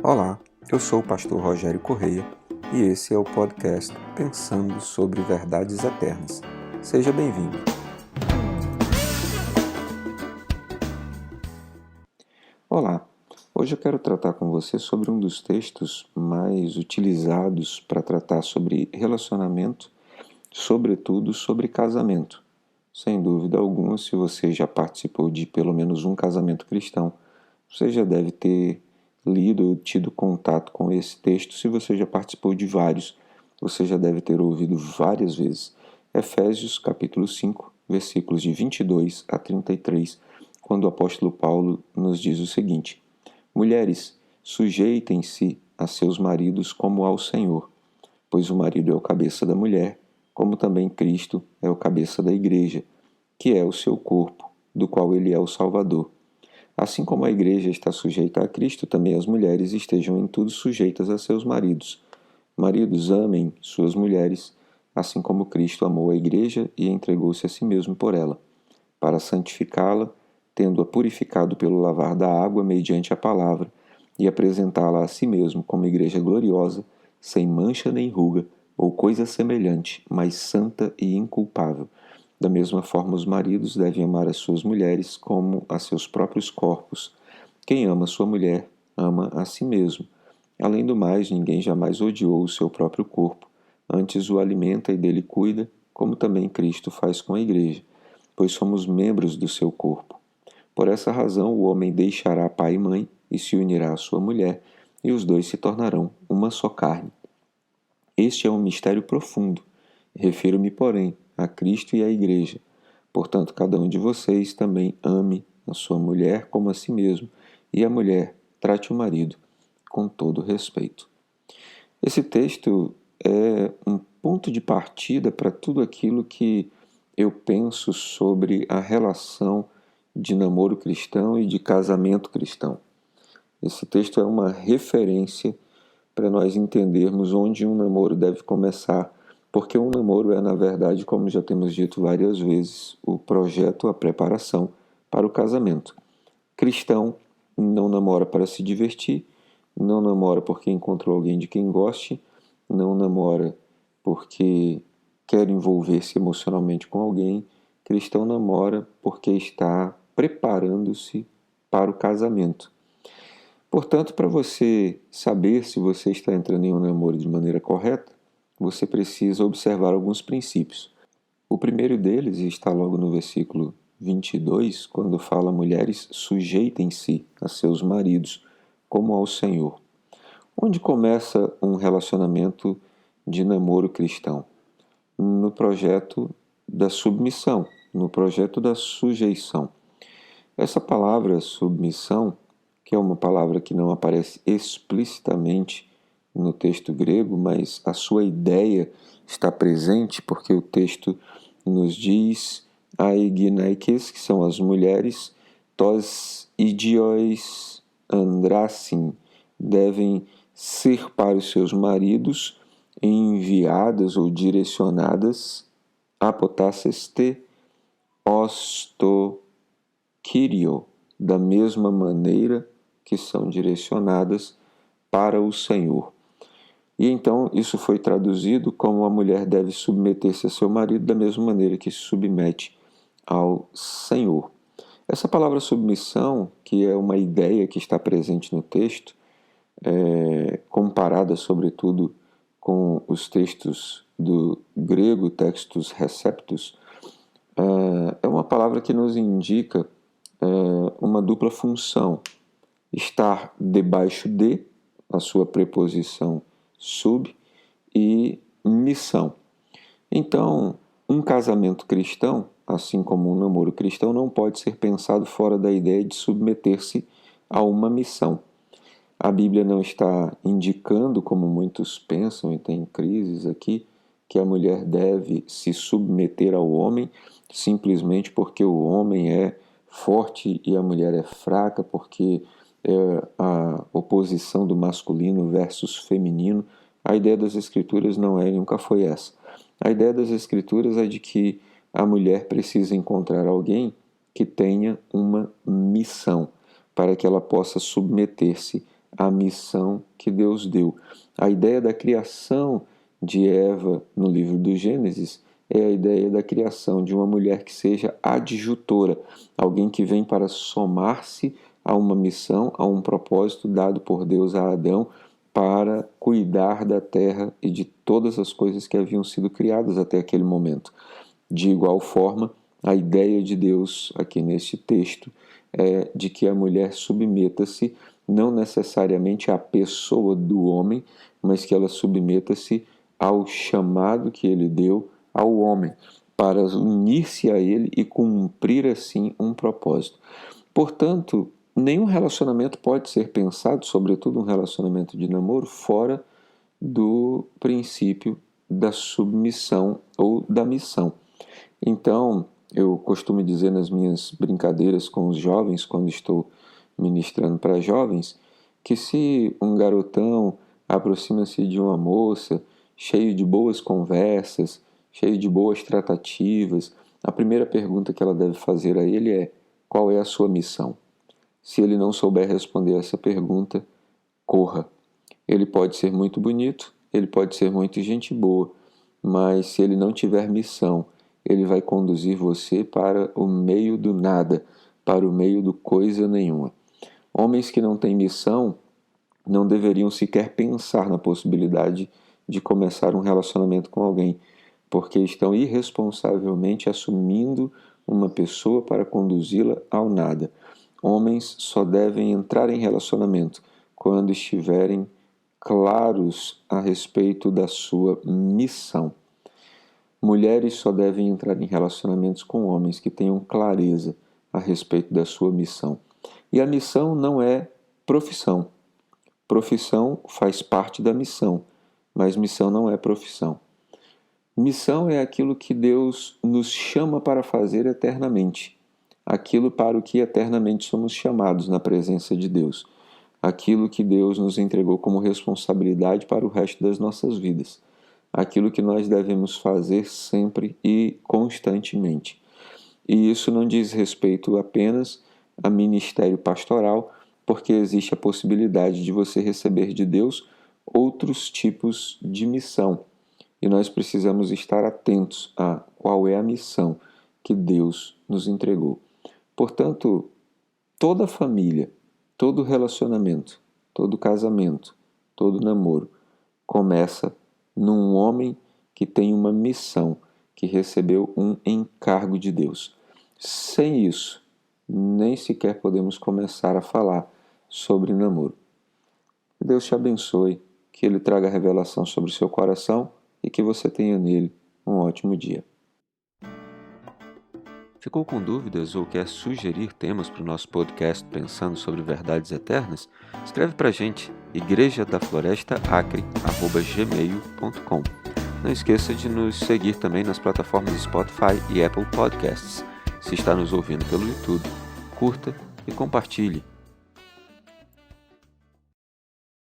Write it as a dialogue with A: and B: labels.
A: Olá, eu sou o pastor Rogério Correia e esse é o podcast Pensando sobre Verdades Eternas. Seja bem-vindo. Olá, hoje eu quero tratar com você sobre um dos textos mais utilizados para tratar sobre relacionamento, sobretudo sobre casamento. Sem dúvida alguma, se você já participou de pelo menos um casamento cristão, você já deve ter lido ou tido contato com esse texto. Se você já participou de vários, você já deve ter ouvido várias vezes. Efésios capítulo 5, versículos de 22 a 33, quando o apóstolo Paulo nos diz o seguinte: Mulheres, sujeitem-se a seus maridos como ao Senhor, pois o marido é o cabeça da mulher, como também Cristo é o cabeça da igreja, que é o seu corpo, do qual ele é o Salvador. Assim como a igreja está sujeita a Cristo, também as mulheres estejam em tudo sujeitas a seus maridos. Maridos, amem suas mulheres, assim como Cristo amou a igreja e entregou-se a si mesmo por ela, para santificá-la, tendo-a purificado pelo lavar da água mediante a palavra, e apresentá-la a si mesmo como igreja gloriosa, sem mancha nem ruga, ou coisa semelhante, mas santa e inculpável. Da mesma forma, os maridos devem amar as suas mulheres como a seus próprios corpos. Quem ama sua mulher, ama a si mesmo. Além do mais, ninguém jamais odiou o seu próprio corpo. Antes o alimenta e dele cuida, como também Cristo faz com a igreja, pois somos membros do seu corpo. Por essa razão, o homem deixará pai e mãe e se unirá à sua mulher, e os dois se tornarão uma só carne. Este é um mistério profundo. Refiro-me, porém, a Cristo e à Igreja. Portanto, cada um de vocês também ame a sua mulher como a si mesmo, e a mulher trate o marido com todo respeito. Esse texto é um ponto de partida para tudo aquilo que eu penso sobre a relação de namoro cristão e de casamento cristão. Esse texto é uma referência para nós entendermos onde um namoro deve começar, porque um namoro é, na verdade, como já temos dito várias vezes, o projeto, a preparação para o casamento. Cristão não namora para se divertir, não namora porque encontrou alguém de quem goste, não namora porque quer envolver-se emocionalmente com alguém. Cristão namora porque está preparando-se para o casamento. Portanto, para você saber se você está entrando em um namoro de maneira correta, você precisa observar alguns princípios. O primeiro deles está logo no versículo 22, quando fala: mulheres, sujeitem-se a seus maridos, como ao Senhor. Onde começa um relacionamento de namoro cristão? No projeto da submissão, no projeto da sujeição. Essa palavra submissão, que é uma palavra que não aparece explicitamente no texto grego, mas a sua ideia está presente, porque o texto nos diz aiginaikes, que são as mulheres, tos idiois andrassin, devem ser para os seus maridos enviadas ou direcionadas apotasseste osto Kyrio, da mesma maneira que são direcionadas para o Senhor. E então isso foi traduzido como a mulher deve submeter-se a seu marido da mesma maneira que se submete ao Senhor. Essa palavra submissão, que é uma ideia que está presente no texto, comparada sobretudo com os textos do grego, textos receptus, é uma palavra que nos indica uma dupla função: estar debaixo de, a sua preposição sub, e missão. Então, um casamento cristão, assim como um namoro cristão, não pode ser pensado fora da ideia de submeter-se a uma missão. A Bíblia não está indicando, como muitos pensam, e tem crises aqui, que a mulher deve se submeter ao homem simplesmente porque o homem é forte e a mulher é fraca, porque é a oposição do masculino versus feminino. A ideia das Escrituras não é e nunca foi essa. A ideia das Escrituras é de que a mulher precisa encontrar alguém que tenha uma missão para que ela possa submeter-se a missão que Deus deu. A ideia da criação de Eva no livro do Gênesis é a ideia da criação de uma mulher que seja adjutora, alguém que vem para somar-se a uma missão, a um propósito dado por Deus a Adão para cuidar da terra e de todas as coisas que haviam sido criadas até aquele momento. De igual forma, a ideia de Deus aqui neste texto é de que a mulher submeta-se não necessariamente à pessoa do homem, mas que ela submeta-se ao chamado que ele deu ao homem, para unir-se a ele e cumprir assim um propósito. Portanto, nenhum relacionamento pode ser pensado, sobretudo um relacionamento de namoro, fora do princípio da submissão ou da missão. Então, eu costumo dizer nas minhas brincadeiras com os jovens, quando estou ministrando para jovens, que se um garotão aproxima-se de uma moça, cheio de boas conversas, cheio de boas tratativas, a primeira pergunta que ela deve fazer a ele é: qual é a sua missão? Se ele não souber responder essa pergunta, corra. Ele pode ser muito bonito, ele pode ser muito gente boa, mas se ele não tiver missão, ele vai conduzir você para o meio do nada, para o meio do coisa nenhuma. Homens que não têm missão não deveriam sequer pensar na possibilidade de começar um relacionamento com alguém, porque estão irresponsavelmente assumindo uma pessoa para conduzi-la ao nada. Homens só devem entrar em relacionamento quando estiverem claros a respeito da sua missão. Mulheres só devem entrar em relacionamentos com homens que tenham clareza a respeito da sua missão. E a missão não é profissão. Profissão faz parte da missão, mas missão não é profissão. Missão é aquilo que Deus nos chama para fazer eternamente, aquilo para o que eternamente somos chamados na presença de Deus, aquilo que Deus nos entregou como responsabilidade para o resto das nossas vidas, aquilo que nós devemos fazer sempre e constantemente. E isso não diz respeito apenas a ministério pastoral, porque existe a possibilidade de você receber de Deus outros tipos de missão. E nós precisamos estar atentos a qual é a missão que Deus nos entregou. Portanto, toda família, todo relacionamento, todo casamento, todo namoro começa num homem que tem uma missão, que recebeu um encargo de Deus. Sem isso, nem sequer podemos começar a falar sobre namoro. Que Deus te abençoe, que Ele traga revelação sobre o seu coração e que você tenha nele um ótimo dia. Ficou com dúvidas ou quer sugerir temas para o nosso podcast Pensando sobre Verdades Eternas? Escreve para a gente, igrejadaflorestaacre@gmail.com. Não esqueça de nos seguir também nas plataformas Spotify e Apple Podcasts. Se está nos ouvindo pelo YouTube, curta e compartilhe.